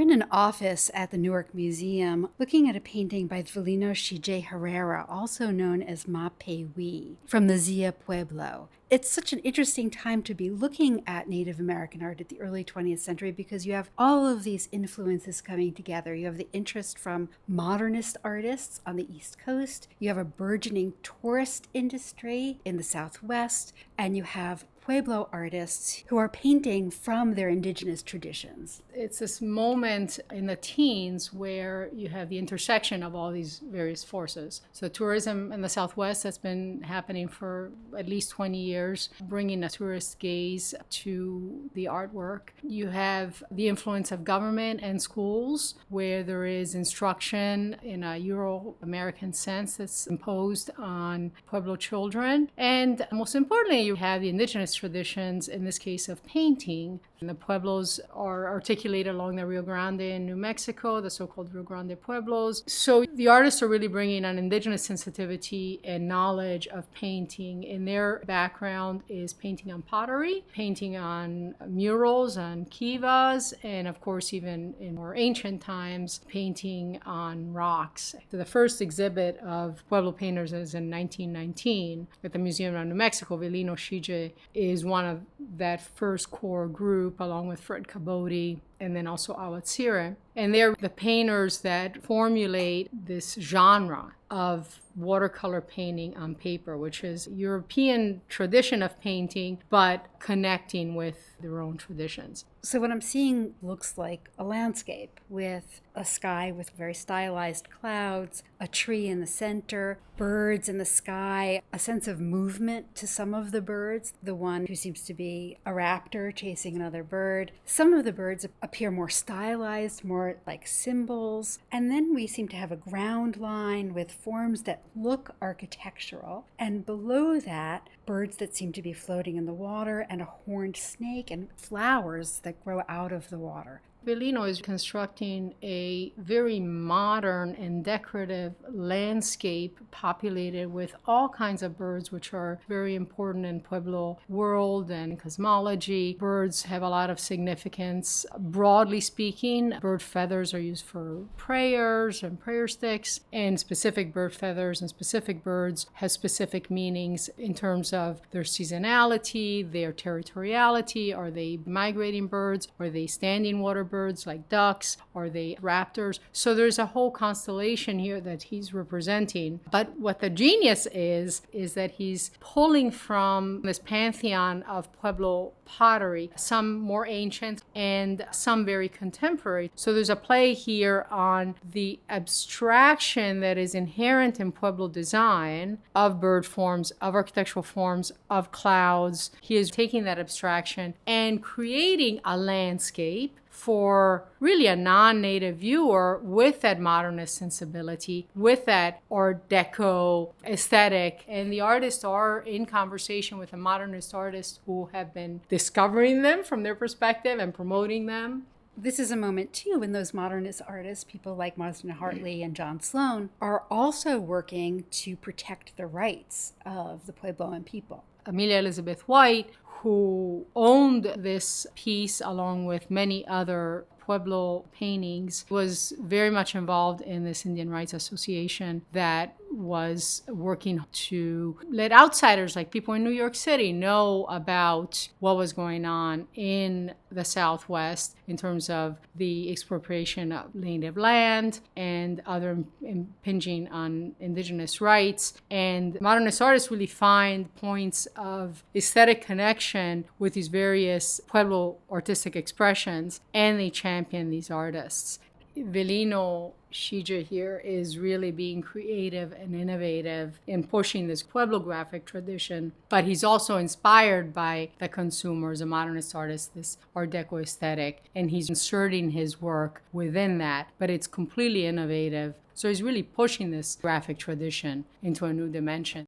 in an office at the Newark Museum looking at a painting by Velino Shije Herrera, also known as Ma Pewi, from the Zia Pueblo. It's such an interesting time to be looking at Native American art at the early 20th century because you have all of these influences coming together. You have the interest from modernist artists on the East Coast, you have a burgeoning tourist industry in the Southwest, and you have Pueblo artists who are painting from their indigenous traditions. It's this moment in the teens where you have the intersection of all these various forces. So tourism in the Southwest that's been happening for at least 20 years, bringing a tourist gaze to the artwork. You have the influence of government and schools where there is instruction in a Euro-American sense that's imposed on Pueblo children. And most importantly, you have the indigenous traditions, in this case of painting. And the Pueblos are articulated along the Rio Grande in New Mexico, the so-called Rio Grande Pueblos. So the artists are really bringing an indigenous sensitivity and knowledge of painting. And their background is painting on pottery, painting on murals, on kivas, and of course, even in more ancient times, painting on rocks. So the first exhibit of Pueblo painters is in 1919 at the Museum of New Mexico. Velino Shije is one of that first core group, along with Fred Caboti and then also Awatsire. And they're the painters that formulate this genre of watercolor painting on paper, which is European tradition of painting, but connecting with their own traditions. So what I'm seeing looks like a landscape with a sky with very stylized clouds, a tree in the center, birds in the sky, a sense of movement to some of the birds. The one who seems to be a raptor chasing another bird. Some of the birds appear more stylized, more like symbols. And then we seem to have a ground line with forms that look architectural. And below that, birds that seem to be floating in the water and a horned snake and flowers that grow out of the water. Velino is constructing a very modern and decorative landscape populated with all kinds of birds, which are very important in Pueblo world and cosmology. Birds have a lot of significance. Broadly speaking, bird feathers are used for prayers and prayer sticks, and specific bird feathers and specific birds have specific meanings in terms of their seasonality, their territoriality. Are they migrating birds? Are they standing water birds like ducks? Are they raptors? So there's a whole constellation here that he's representing. But what the genius is that he's pulling from this pantheon of Pueblo pottery, some more ancient and some very contemporary. So there's a play here on the abstraction that is inherent in Pueblo design of bird forms, of architectural forms, of clouds. He is taking that abstraction and creating a landscape for really a non-native viewer with that modernist sensibility, with that Art Deco aesthetic. And the artists are in conversation with the modernist artists who have been discovering them from their perspective and promoting them. This is a moment, too, when those modernist artists, people like Marston Hartley and John Sloan, are also working to protect the rights of the Puebloan people. Amelia Elizabeth White, who owned this piece along with many other Pueblo paintings, was very much involved in this Indian Rights Association that was working to let outsiders, like people in New York City, know about what was going on in the Southwest in terms of the expropriation of native land and other impinging on indigenous rights. And modernist artists really find points of aesthetic connection with these various Pueblo artistic expressions, and they champion these artists. Velino Shije here is really being creative and innovative in pushing this Pueblo graphic tradition, but he's also inspired by the consumers, the modernist artists, this Art Deco aesthetic, and he's inserting his work within that, but it's completely innovative. So he's really pushing this graphic tradition into a new dimension.